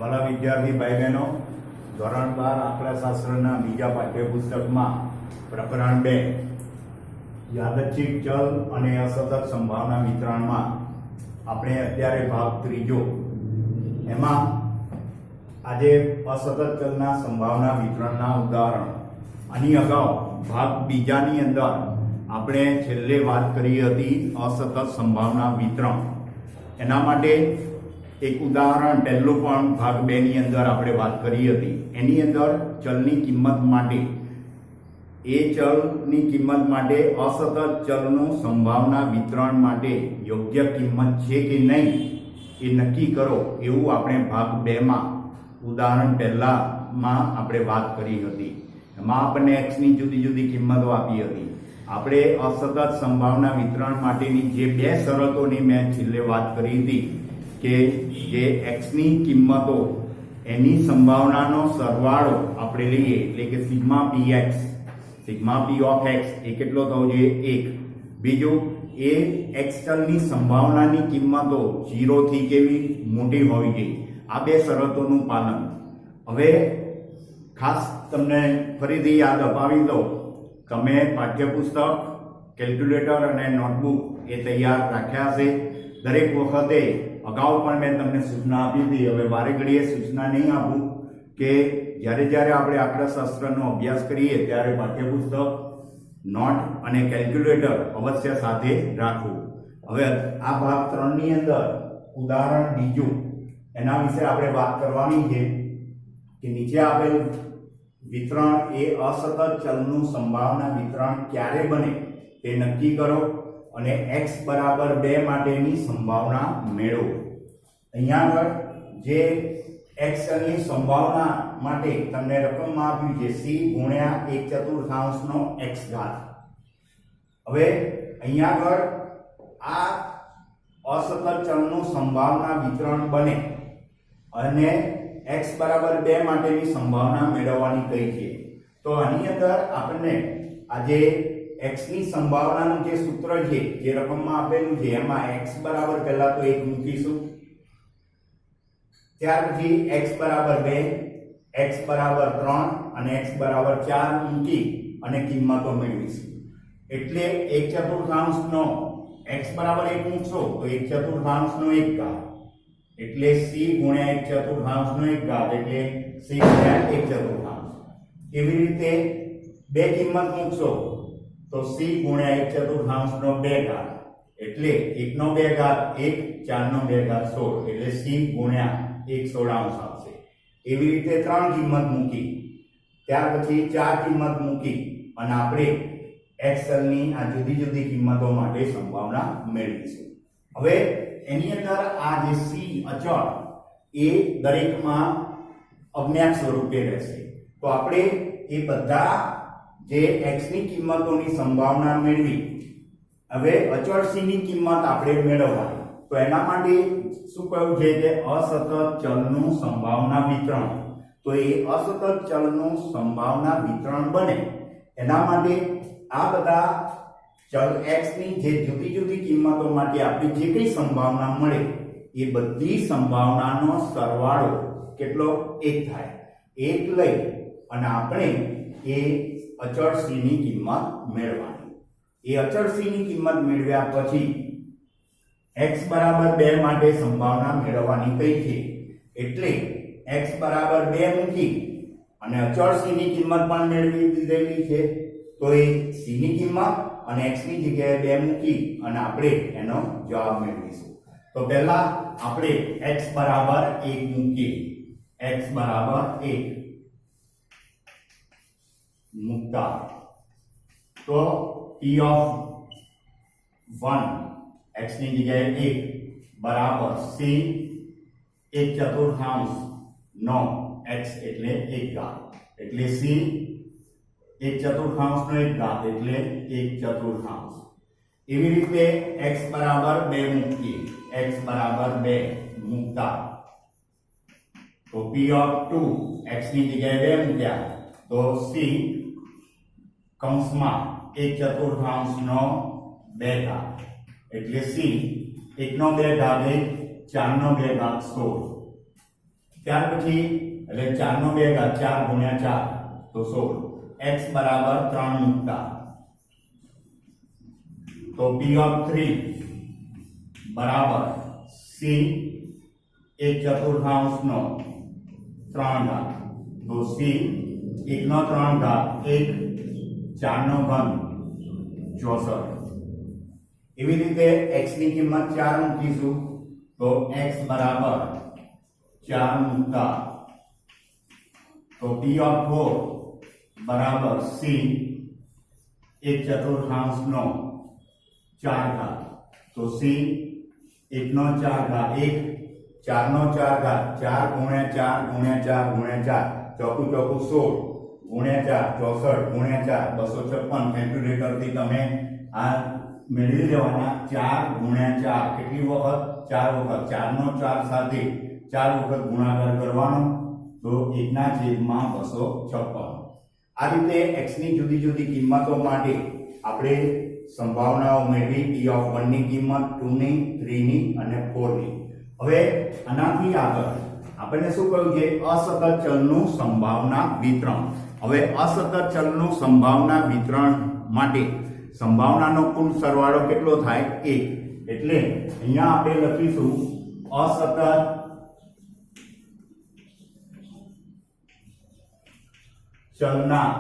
વાલા વિદ્યાર્થી ભાઈ બહેનો, ધોરણ 12 આંકડાશાસ્ત્રના બીજા પાઠ્યપુસ્તકમાં પ્રકરણ 2 યાદચ્છિક ચલ અને અસતત સંભાવના વિતરણમાં આપણે અત્યારે ભાગ ત્રીજો, એમાં આજે અસતત ચલના સંભાવના વિતરણના ઉદાહરણ. આની અગાઉ ભાગ બીજાની અંદર આપણે છેલ્લે વાત કરી હતી અસતત સંભાવના વિતરણ. એના માટે એક ઉદાહરણ પહેલું પણ ભાગ 2 ની અંદર આપણે વાત કરી હતી. એની અંદર ચલની કિંમત માટે, એ ચલની કિંમત માટે અસતત ચલનું સંભાવના વિતરણ માટે યોગ્ય કિંમત છે કે નહીં એ નક્કી કરો, એવું આપણે ભાગ 2 માં ઉદાહરણ પહેલામાં આપણે વાત કરી હતી. એમાં આપણને એક્સની જુદી જુદી કિંમતો આપી હતી. આપણે અસતત સંભાવના વિતરણ માટેની જે 2 શરતોની મેં છેલ્લે વાત કરી હતી કે જે એક્સની કિંમતો એની સંભાવનાનો સરવાળો આપણે લઈએ, એટલે કે sigma P X, sigma P of X એ કેટલો થવો જોઈએ? 1. બીજું, એ એક્સ ચલની સંભાવનાની કિંમતો 0 થી કેવી મોટી હોવી જોઈએ. આ 2 શરતોનું પાલન. હવે ખાસ તમને ફરીથી યાદ અપાવી દઉં, તમે પાઠ્યપુસ્તક, કેલ્ક્યુલેટર અને નોટબુક એ તૈયાર રાખ્યા છે. દરેક વખતે અગાઉ પણ મેં તમને સૂચના આપી હતી, હવે વારે ઘડીએ સૂચના નહીં આપું કે જ્યારે જ્યારે આપણે આંકડાશાસ્ત્રનો અભ્યાસ કરીએ ત્યારે પાઠ્યપુસ્તક, નોટ અને કેલ્ક્યુલેટર અવશ્ય સાથે રાખવું. હવે આ ભાગ 3 ની અંદર ઉદાહરણ બીજું, એના વિશે આપણે વાત કરવાની છે કે નીચે આપેલ વિતરણ એ અસતત ચલનું સંભાવના વિતરણ ક્યારે બને તે નક્કી કરો અને x બરાબર 2 માટેની સંભાવના મેળવો. અહીંયા આગળ જે x ચલની સંભાવના માટે તમને રકમમાં આપ્યું છે c ગુણ્યા 1/4 નો x ઘાત. હવે અહીંયા આગળ આ અસતત ચલનું સંભાવના વિતરણ બને અને x બરાબર 2 માટેની સંભાવના મેળવવાની કઈ છે. તો આની અંદર આપણને આજે x ની સંભાવનાનું જે સૂત્ર છે, જે રકમમાં આપેલું છે, એમાં x બરાબર પહેલા તો 1 મૂકીશું, ત્યાર પછી x બરાબર 2, x બરાબર 3 અને x બરાબર 4 મૂકી અને કિંમતો મેળવીશું. એટલે 1/4 નો x બરાબર 1 મૂકશો તો 1/4 નો 1 ઘાત, એટલે c ગુણ્યા 1/4 નો 1 ઘાત, એટલે c ગુણ્યા 1/4. એવી રીતે 2 કિંમત મૂકશો તો c ગુણ્યા 1/4 નો 2 ઘાત, એટલે 1 નો 2 ઘાત 1, 4 નો 2 ઘાત 16, એટલે c ગુણ્યા 1/16 આવશે. એવી રીતે 3 કિંમત મૂકી, ત્યાર પછી 4 કિંમત મૂકી અને આપણે x ચલની આ જુદી જુદી કિંમતો માટે સંભાવના મેળવીશું. હવે એની અંદર આ જે c અચળ એ દરેકમાં અજ્ઞાત સ્વરૂપે રહેશે. તો આપણે એ બધા જે x ની કિંમતોની સંભાવના મેળવી, હવે અચળ c ની કિંમત આપણે મેળવવાની. તો એના માટે શું કહ્યું છે કે અસતત ચલનું સંભાવના વિતરણ. તો એ અસતત ચલનું સંભાવના વિતરણ બને એના માટે આ બધા ચલ x ની જે જુદી જુદી કિંમતો માટે આપણી જે કઈ સંભાવના મળે એ બધી સંભાવનાનો સરવાળો કેટલો? 1 થાય. 1 લઈ અને આપણે એ અચળ c ની કિંમત મેળવવાની. એ અચળ c ની કિંમત મેળવ્યા પછી x બરાબર 2 માટે સંભાવના મેળવવાની કઈ છે, એટલે x બરાબર 2 મૂકી અને અચળ c ની કિંમત પણ મેળવી દીધેલી છે. તો એ c ની કિંમત અને x ની જગ્યાએ 2 મૂકી અને આપણે એનો જવાબ મેળવીશું. તો પહેલા આપણે x બરાબર 1 મૂકીએ. x બરાબર 1 મૂકતા તો p of 1 x ની જગ્યાએ 1 બરાબર c 1/4 નો x એટલે 1 ઘાત, એટલે c 1/4 નો 1 ઘાત એટલે 1/4. એવી રીતે x બરાબર 2 મૂકીએ. x બરાબર 2 મૂકતા તો p of 2 x ની જગ્યાએ 2 મૂક્યા તો c કૌંસમાં 1/4 નો 2 ઘાત, એટલે c 1 નો 2 ઘાત 1, 4 નો 2 ઘાત 16, ત્યાર પછી એટલે 4 નો 2 ઘાત 4 ગુણ્યા 4 તો 16 x બરાબર 3 મૂકતા તો p of 3 બરાબર c 1/4 નો 3 ઘાત તો c 1 નો 3 ઘાત 1 4 નો ઘન 64 એવી રીતે x ની કિંમત 4 મૂકીશું તો x બરાબર 4 મૂકતા તો p of 4 બરાબર c 1/4 નો 4 ઘાત તો c 1 નો 4 ઘાત 1 4 નો 4 ઘાત 4 ગુણ્યા 4 ગુણ્યા 4 ગુણ્યા 4 ચોકું ચોકું 16 ગુણ્યા 4 64 ગુણ્યા 4 256 કેલ્ક્યુલેટર થી તમે આ મેળવી લેવાના 4 ગુણ્યા 4 કેટલી વખત 4 વખત 4 નો 4 સાથે 4 વખત ગુણાકાર કરવાનો તો 1/256 આ રીતે x ની જુદી જુદી કિંમતો માટે આપણે સંભાવનાઓ મેળવી p of 1 ની કિંમત 2 ની 3 ની અને 4 ની હવે આનાથી આગળ આપણે શું કહ્યું છે અસતત ચલનું સંભાવના વિતરણ હવે અસતત ચલનું સંભાવના વિતરણ માટે સંભાવનાનો કુલ સરવાળો કેટલો થાય 1 એટલે અહીંયા આપણે લખીશું અસતત ચલના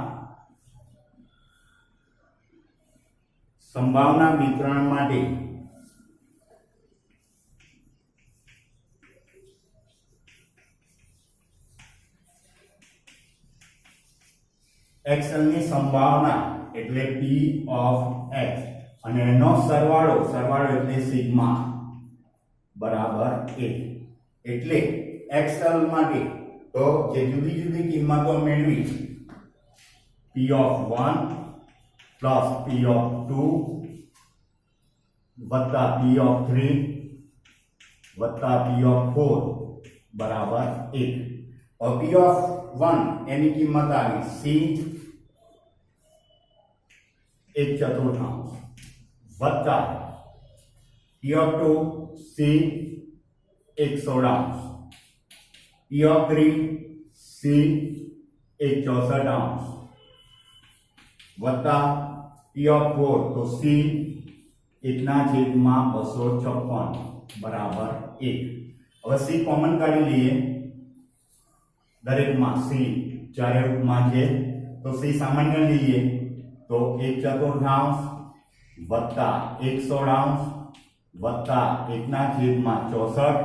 સંભાવના વિતરણ માટે x ની સંભાવના એટલે p of x અને એનો સરવાળો એટલે સિગ્મા બરાબર 1 એટલે x માટે તો જે જુદી જુદી કિંમતો મેળવી p of 1 plus p of 2 વત્તા p of 3 વત્તા p of 4 બરાબર 1 और p of 1 એની કિંમત આવી c 1/4 વત્તા p of 2 c 1/16 p of 3 c 1/64 વત્તા p of 4 તો c 1/256 બરાબર 1 હવે c કોમન કાઢી લઈએ દરેકમાં c ચારે રૂપમાં છે તો c સામાન્ય લઈએ તો 1/4 વત્તા 1/16 વત્તા 1/64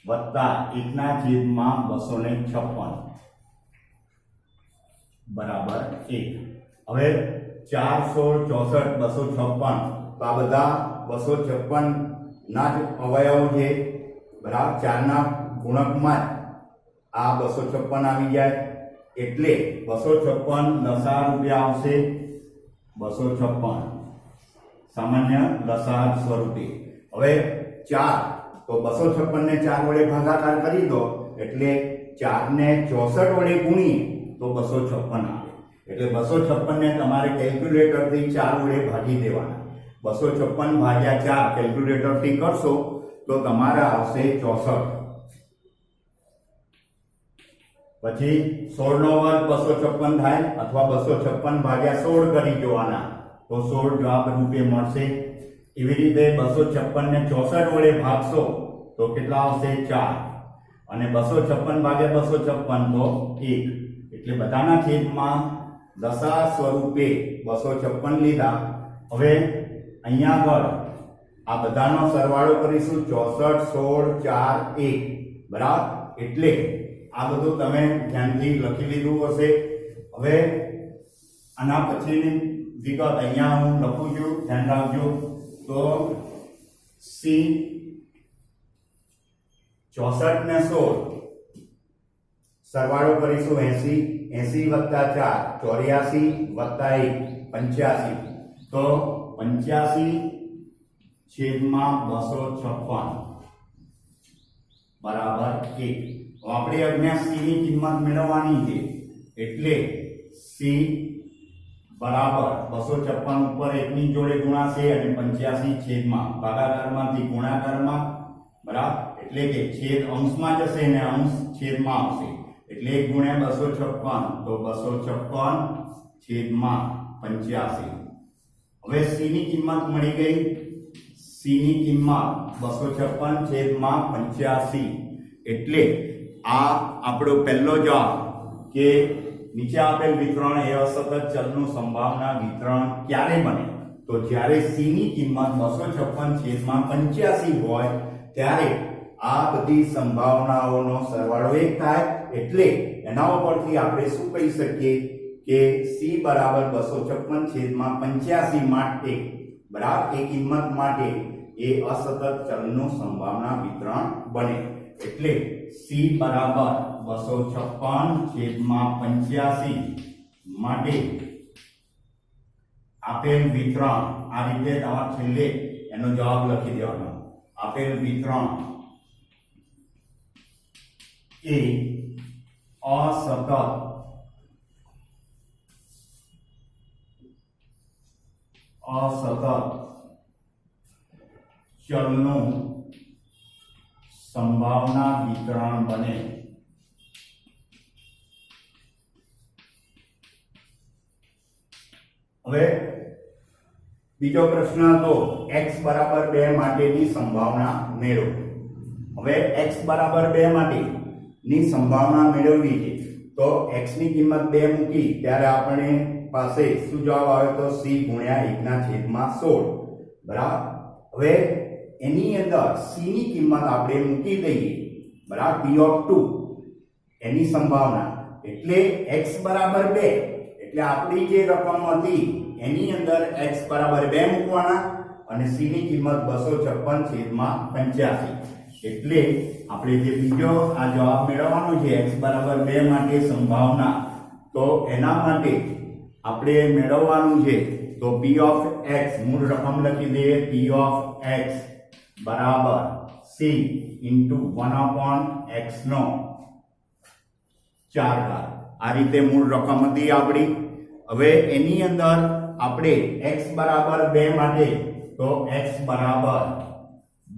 વત્તા 1/256 બરાબર 1 હવે 4 16 64 256 તો આ બધા 256 ના જ અવયવો છે બરાબર 4 ના ગુણકમાં આ 256 આવી જાય એટલે 256 લસા રૂપિયા આવશે 256 સામાન્ય લસા સ્વરૂપે હવે 4 તો 256 ને 4 વડે ભાગાકાર કરી દો એટલે 4 ને 64 વડે ગુણીએ તો 256 આવે એટલે 256 ને તમારે કેલ્ક્યુલેટર થી 4 વડે ભાગી દેવાના 256 ભાગ્યા 4 કેલ્ક્યુલેટર થી કરશો તો તમારે આવશે 64 પછી 16 નો વર્ગ 256 થાય અથવા 256 ભાગ્યા 16 કરી જોવાના તો 16 જવાબ રૂપે મળશે એવી રીતે 256 ને 64 વડે ભાગશો તો કેટલા આવશે 4 અને 256 ભાગ્યા 256 તો 1 એટલે બધાના છેદમાં લસા સ્વરૂપે 256 લીધા હવે અહીંયા આગળ આ બધાનો સરવાળો કરીશું 64 16 4 1 બરાબર એટલે આ બધું તમે ધ્યાનથી લખી લીધું હશે હવે આના પછીની વિગત અહીંયા હું લખું છું ધ્યાન રાખજો તો c 64 ને 16 સરવાળો કરીશું 80 80 + 4 84 + 1 85 તો 85/256 બરાબર 1 આપણે અહીંયા c ની કિંમત મેળવવાની છે એટલે c બરાબર 256 ઉપર 1 ની જોડે ગુણાશે અને 85 છેદમાં ભાગાકારમાંથી ગુણાકારમાં બરાબર એટલે કે છેદ અંશમાં જશે ને અંશ છેદમાં આવશે એટલે 1 ગુણ્યા 256 તો 256 છેદમાં 85. હવે c ની કિંમત મળી ગઈ. c ની કિંમત 256 છેદમાં 85 એટલે આ આપણો પહેલો જવાબ કે નીચે આપેલ વિતરણ એ અસતત ચલનું સંભાવના વિતરણ ક્યારે બને તો જ્યારે c ની કિંમત 256 છેદમાં 85 હોય ત્યારે આ બધી સંભાવનાઓનો સરવાળો 1 થાય એટલે એના ઉપરથી આપણે શું કહી શકીએ કે c બરાબર 256 છેદમાં 85 માટે બરાબર એ કિંમત માટે એ અસતત ચલનું સંભાવના વિતરણ બને એટલે c બરાબર 256 છેદમાં 85 માટે આપેલ વિતરણ આ રીતે તમારે છેલ્લે એનો જવાબ લખી દેવાનો. આપેલ વિતરણ એ અસતત ચલનું સંભાવના વિતરણ બને. હવે બીજો પ્રશ્ન હતો x બરાબર 2 માટેની સંભાવના મેળવો. હવે x બરાબર 2 માટેની સંભાવના મેળવવી છે તો x ની કિંમત 2 મૂકી ત્યારે આપણે પાસે શું જવાબ આવે તો c ગુણ્યા 1 ના છેદમાં 16 બરાબર. હવે એની અંદર c ની કિંમત આપણે મૂકી દઈએ બરાબર p ઓફ 2 એની સંભાવના એટલે x બરાબર 2 એટલે આપણી જે રકમ હતી એની અંદર x બરાબર 2 મૂકવાના અને c ની કિંમત 256 છેદમાં 85 એટલે આપણે જે બીજો આ જવાબ મેળવવાનો છે x બરાબર 2 માટે સંભાવના તો એના માટે આપણે મેળવવાનું છે તો p ઓફ x મૂળ રકમ લખી દઈએ p ઓફ x બરાબર c into 1/x નો 4 ઘાત. આ રીતે મૂળ રકમ હતી આપણી. હવે એની અંદર આપણે x બરાબર 2 માટે તો x બરાબર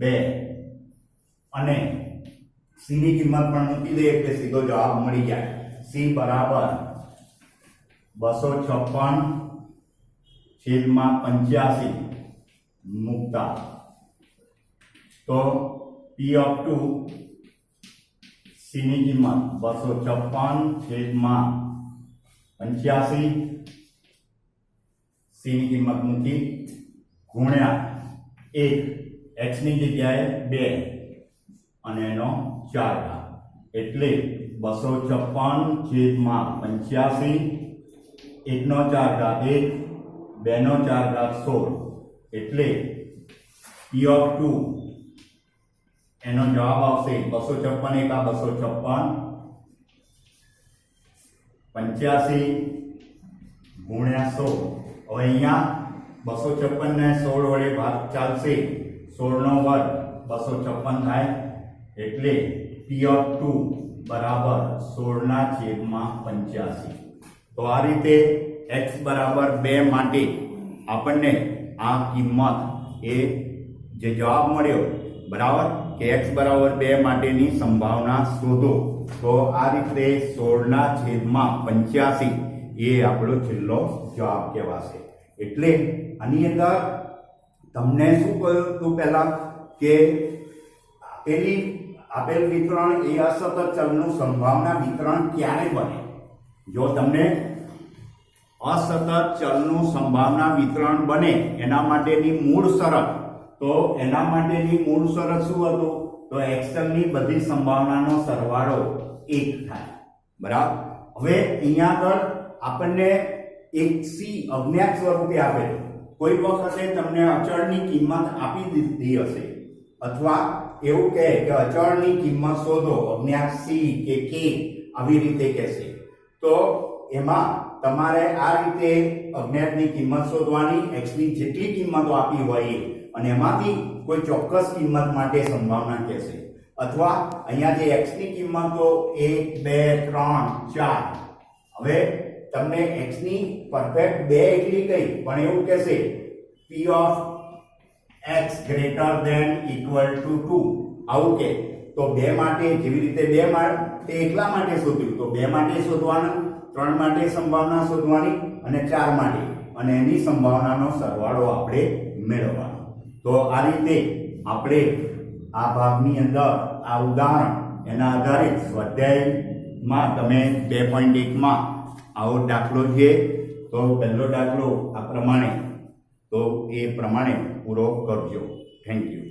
2 અને c ની કિંમત પણ મૂકી દઈએ એટલે સીધો જવાબ મળી જાય. c બરાબર 256 છેદમાં 85 મૂકતા તો p ઓફ 2 c ની કિંમત 256 છેદમાં 85 c ની કિંમત મૂકી ગુણ્યા 1 x ની જગ્યાએ 2 અને એનો 4 ઘાત એટલે 256 છેદમાં 85 1 નો 4 ઘાત 1 2 નો 4 ઘાત 16 એટલે p ઓફ 2 એનો જવાબ આવશે 256 એકા 256 85 ગુણ્યા 100. હવે અહીંયા 256 ને 16 વડે ભાગ ચાલશે 16 નો વર્ગ 256 થાય એટલે p ઓફ 2 બરાબર 16 ના છેદમાં 85. તો આ રીતે x બરાબર 2 માટે આપણને આ કિંમત એ જે જવાબ મળ્યો બરાબર કે x બરાબર 2 માટેની સંભાવના શોધો તો આ રીતે 16 ના છેદમાં 85 એ આપણો છેલ્લો જવાબ કહેવાશે. એટલે આની અંદર તમને શું કહ્યું તું પહેલા કે આપેલ વિતરણ એ અસતત ચલનું સંભાવના વિતરણ ક્યારે બને. જો તમને અસતત ચલનું સંભાવના વિતરણ બને એના માટેની મૂળ શરત તો એના માટેની મૂળ શરત શું હતું તો x ચલની બધી સંભાવનાનો સરવાળો 1 થાય બરાબર. હવે અહીંયા આગળ આપણને એક c અજ્ઞાત સ્વરૂપે આપેલું. કોઈ વખતે તમને અચળની કિંમત આપી દીધી હશે અથવા એવું કહે કે અચળની કિંમત શોધો અજ્ઞાત c કે k આવી રીતે કહેશે તો એમાં તમારે આ રીતે અજ્ઞાતની કિંમત શોધવાની x ની જેટલી કિંમતો આપી હોય અને એમાંથી કોઈ ચોક્કસ કિંમત માટે સંભાવના કહેશે અથવા અહીંયા જે x ની કિંમતો 1 2 3 4 હવે તમને x ની પરફેક્ટ 2 એટલી કઈ પણ એવું કહેશે p of x greater than equal to 2 આવું કે તો 2 માટે જેવી રીતે 2 માટે એકલા માટે શોધ્યું તો 2 માટે શોધવાનું, 3 માટે સંભાવના શોધવાની અને 4 માટે, અને એની સંભાવનાનો સરવાળો આપણે મેળવવાનો. તો આ રીતે આપણે આ ભાગની અંદર આ ઉદાહરણ એના આધારિત સ્વાધ્યાયમાં તમે 2.1માં આવો દાખલો છે તો પહેલો દાખલો આ પ્રમાણે, તો એ પ્રમાણે પૂરો કરજો. Thank you.